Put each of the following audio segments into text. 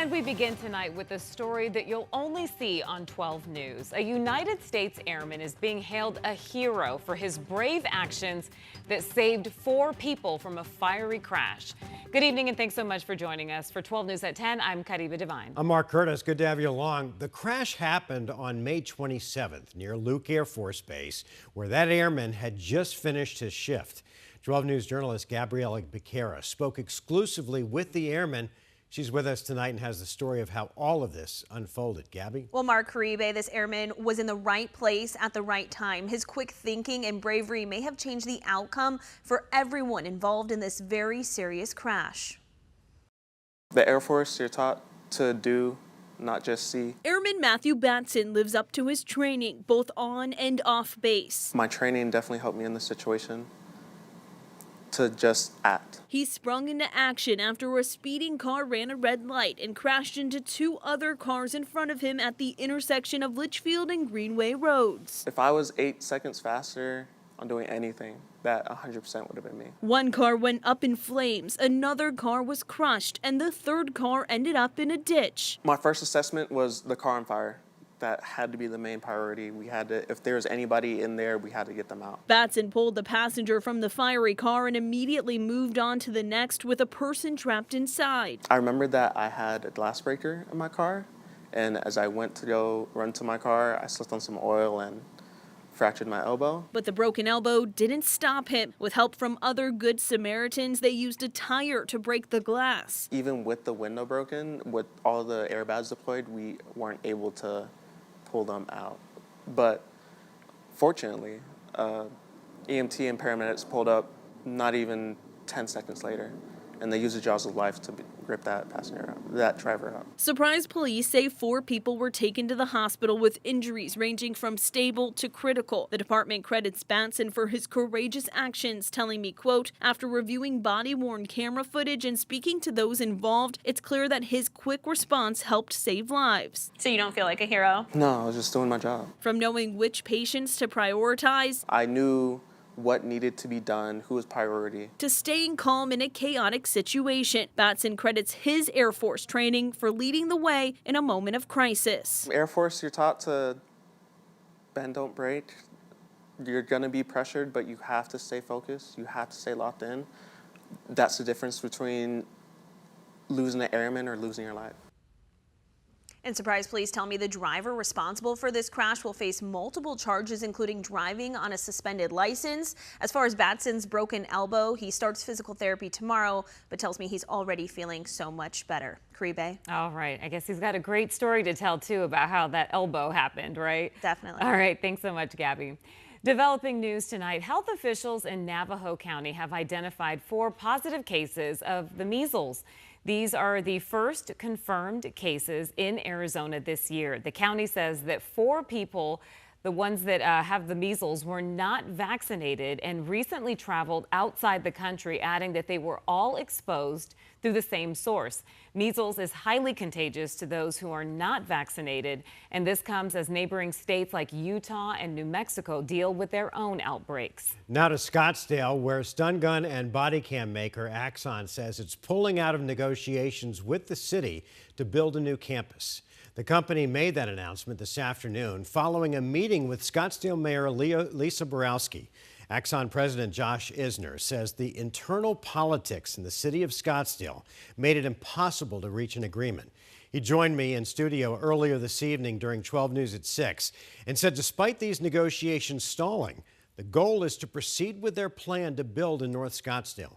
And we begin tonight with a story that you'll only see on 12 News. A United States Airman is being hailed a hero for his brave actions that saved 4 people from a fiery crash. Good evening and thanks so much for joining us. For 12 News at 10, I'm Kariba Devine. I'm Mark Curtis. Good to have you along. The crash happened on May 27th near Luke Air Force Base, where that airman had just finished his shift. 12 News journalist Gabriela Becerra spoke exclusively with the airman. She's with us tonight and has the story of how all of this unfolded. Gabby? Well, Mark Caribe, this airman was in the right place at the right time. His quick thinking and bravery may have changed the outcome for everyone involved in this very serious crash. The Air Force, you're taught to do, not just see. Airman Matthew Batson lives up to his training, both on and off base. My training definitely helped me in this situation to just act. He sprung into action after a speeding car ran a red light and crashed into 2 other cars in front of him at the intersection of Litchfield and Greenway roads. If I was 8 seconds faster on doing anything, that 100% would have been me. 1 car went up in flames, another car was crushed, and the 3rd car ended up in a ditch. My first assessment was the car on fire. That had to be the main priority. We had to, if there was anybody in there, we had to get them out. Batson pulled the passenger from the fiery car and immediately moved on to the next with a person trapped inside. I remembered that I had a glass breaker in my car, and as I went to go run to my car, I slipped on some oil and fractured my elbow. But the broken elbow didn't stop him. With help from other Good Samaritans, they used a tire to break the glass. Even with the window broken, with all the airbags deployed, we weren't able to pull them out. But fortunately, EMT and paramedics pulled up not even 10 seconds later, and they used the jaws of life to rip that passenger out, that driver out. Surprise police say 4 people were taken to the hospital with injuries ranging from stable to critical. The department credits Batson for his courageous actions, telling me, quote, after reviewing body-worn camera footage and speaking to those involved, it's clear that his quick response helped save lives. So you don't feel like a hero? No, I was just doing my job. From knowing which patients to prioritize, I knew what needed to be done, who was priority, to staying calm in a chaotic situation. Batson credits his Air Force training for leading the way in a moment of crisis. Air Force, you're taught to bend, don't break. You're gonna be pressured, but you have to stay focused. You have to stay locked in. That's the difference between losing an airman or losing your life. And surprise police tell me the driver responsible for this crash will face multiple charges, including driving on a suspended license. As far as Batson's broken elbow, he starts physical therapy tomorrow, but tells me he's already feeling so much better. Caribe? All right. I guess he's got a great story to tell, too, about how that elbow happened, right? Definitely. All right. Thanks so much, Gabby. Developing news tonight, health officials in Navajo County have identified 4 positive cases of the measles. These are the first confirmed cases in Arizona this year. The county says that 4 people, the ones that have the measles, were not vaccinated and recently traveled outside the country, adding that they were all exposed through the same source. Measles is highly contagious to those who are not vaccinated, and this comes as neighboring states like Utah and New Mexico deal with their own outbreaks. Now to Scottsdale, where stun gun and body cam maker Axon says it's pulling out of negotiations with the city to build a new campus. The company made that announcement this afternoon following a meeting with Scottsdale Mayor Lisa Borowski. Axon President Josh Isner says the internal politics in the city of Scottsdale made it impossible to reach an agreement. He joined me in studio earlier this evening during 12 News at 6 and said despite these negotiations stalling, the goal is to proceed with their plan to build in North Scottsdale.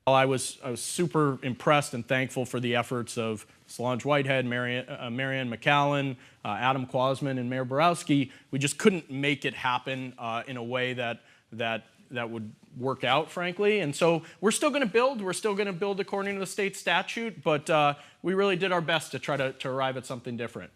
I was super impressed and thankful for the efforts of Solange Whitehead, Marianne McAllen, Adam Quasman, and Mayor Borowski. We just couldn't make it happen in a way that would work out, frankly. And so we're still going to build. We're still going to build according to the state statute, but we really did our best to try to arrive at something different.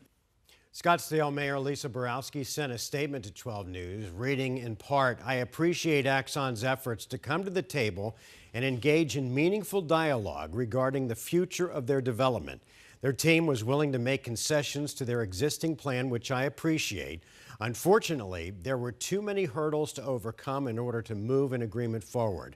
Scottsdale Mayor Lisa Borowski sent a statement to 12 News, reading in part, "I appreciate Axon's efforts to come to the table and engage in meaningful dialogue regarding the future of their development. Their team was willing to make concessions to their existing plan, which I appreciate. Unfortunately, there were too many hurdles to overcome in order to move an agreement forward.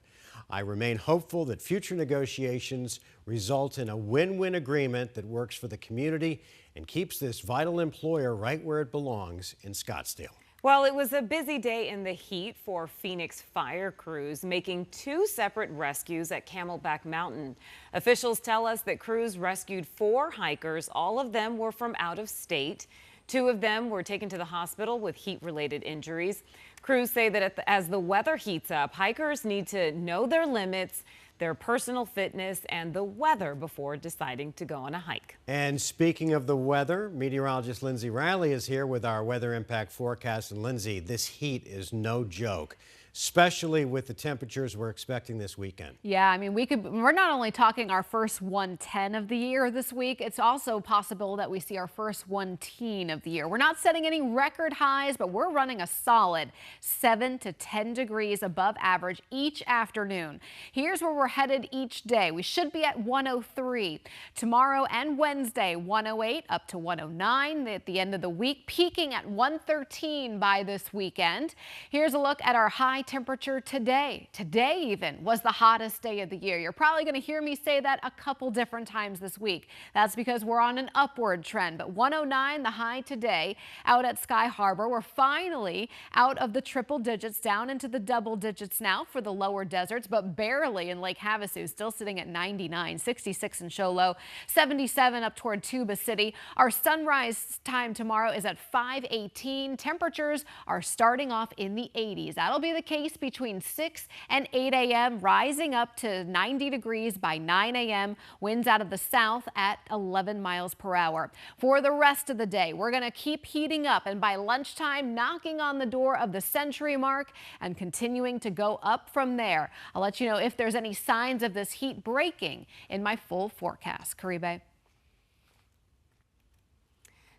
I remain hopeful that future negotiations result in a win-win agreement that works for the community and keeps this vital employer right where it belongs in Scottsdale. Well, it was a busy day in the heat for Phoenix fire crews, making 2 separate rescues at Camelback Mountain. Officials tell us that crews rescued 4 hikers. All of them were from out of state. 2 of them were taken to the hospital with heat-related injuries. Crews say that as the weather heats up, hikers need to know their limits, their personal fitness, and the weather before deciding to go on a hike. And speaking of the weather, meteorologist Lindsay Riley is here with our weather impact forecast. And Lindsay, this heat is no joke, especially with the temperatures we're expecting this weekend. Yeah, I mean, we're not only talking our first 110 of the year this week, it's also possible that we see our first 110 of the year. We're not setting any record highs, but we're running a solid 7 to 10 degrees above average each afternoon. Here's where we're headed each day. We should be at 103 tomorrow and Wednesday, 108 up to 109 at the end of the week, peaking at 113 by this weekend. Here's a look at our high temperature today. Today even was the hottest day of the year. You're probably going to hear me say that a couple different times this week. That's because we're on an upward trend. But 109, the high today out at Sky Harbor. We're finally out of the triple digits, down into the double digits now for the lower deserts, but barely in Lake Havasu, still sitting at 99, 66 in Show Low, 77 up toward Tuba City. Our sunrise time tomorrow is at 5:18. Temperatures are starting off in the 80s. That'll be the case between 6 and 8 a.m., rising up to 90 degrees by 9 a.m. Winds out of the south at 11 miles per hour. For the rest of the day, we're going to keep heating up, and by lunchtime, knocking on the door of the century mark and continuing to go up from there. I'll let you know if there's any signs of this heat breaking in my full forecast. Caribe.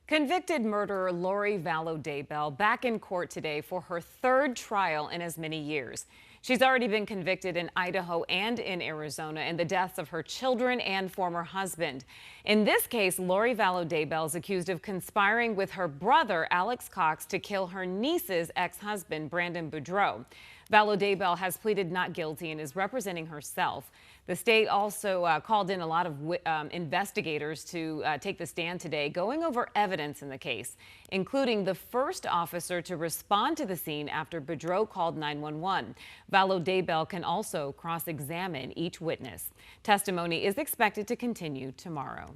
Convicted murderer Lori Vallow Daybell back in court today for her 3rd trial in as many years. She's already been convicted in Idaho and in Arizona in the deaths of her children and former husband. In this case, Lori Vallow Daybell is accused of conspiring with her brother, Alex Cox, to kill her niece's ex-husband, Brandon Boudreaux. Vallow Daybell has pleaded not guilty and is representing herself. The state also called in a lot of investigators to take the stand today, going over evidence in the case, including the first officer to respond to the scene after Boudreaux called 911. Vallow Daybell can also cross-examine each witness. Testimony is expected to continue tomorrow.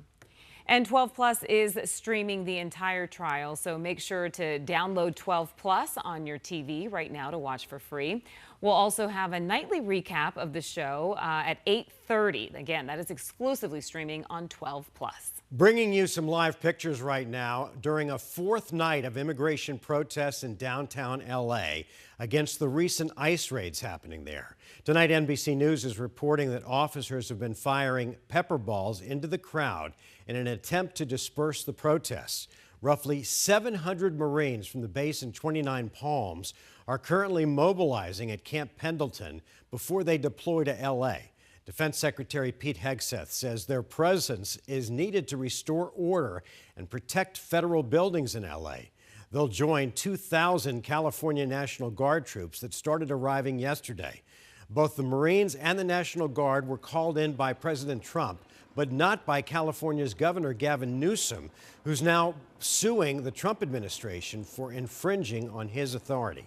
And 12 Plus is streaming the entire trial, so make sure to download 12 Plus on your TV right now to watch for free. We'll also have a nightly recap of the show at 8:30. Again, that is exclusively streaming on 12 Plus. Bringing you some live pictures right now during a 4th night of immigration protests in downtown L.A. against the recent ICE raids happening there. Tonight, NBC News is reporting that officers have been firing pepper balls into the crowd in an attempt to disperse the protests. Roughly 700 Marines from the base in 29 Palms are currently mobilizing at Camp Pendleton before they deploy to L.A. Defense Secretary Pete Hegseth says their presence is needed to restore order and protect federal buildings in L.A. They'll join 2,000 California National Guard troops that started arriving yesterday. Both the Marines and the National Guard were called in by President Trump, but not by California's Governor Gavin Newsom, who's now suing the Trump administration for infringing on his authority.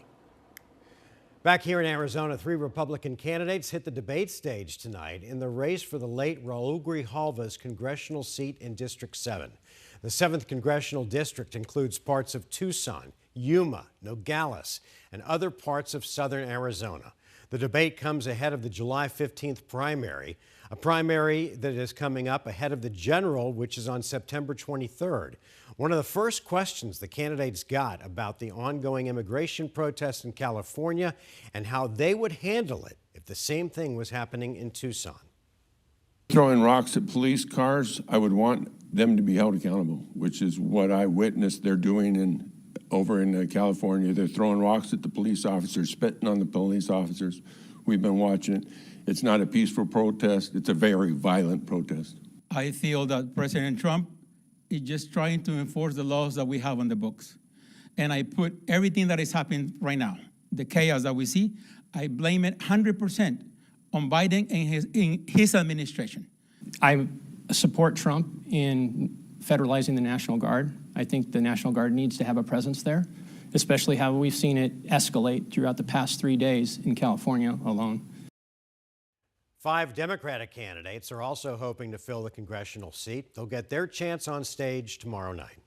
Back here in Arizona, 3 Republican candidates hit the debate stage tonight in the race for the late Raul Grijalva's congressional seat in District 7. The 7th congressional district includes parts of Tucson, Yuma, Nogales, and other parts of southern Arizona. The debate comes ahead of the July 15th primary, a primary that is coming up ahead of the general, which is on September 23rd. One of the first questions the candidates got about the ongoing immigration protests in California and how they would handle it if the same thing was happening in Tucson. Throwing rocks at police cars, I would want them to be held accountable, which is what I witnessed they're doing over in California. They're throwing rocks at the police officers, spitting on the police officers. We've been watching it. It's not a peaceful protest. It's a very violent protest. I feel that President Trump is just trying to enforce the laws that we have on the books. And I put everything that is happening right now, the chaos that we see, I blame it 100% on Biden and in his administration. I support Trump in federalizing the National Guard. I think the National Guard needs to have a presence there, especially how we've seen it escalate throughout the past 3 days in California alone. 5 Democratic candidates are also hoping to fill the congressional seat. They'll get their chance on stage tomorrow night.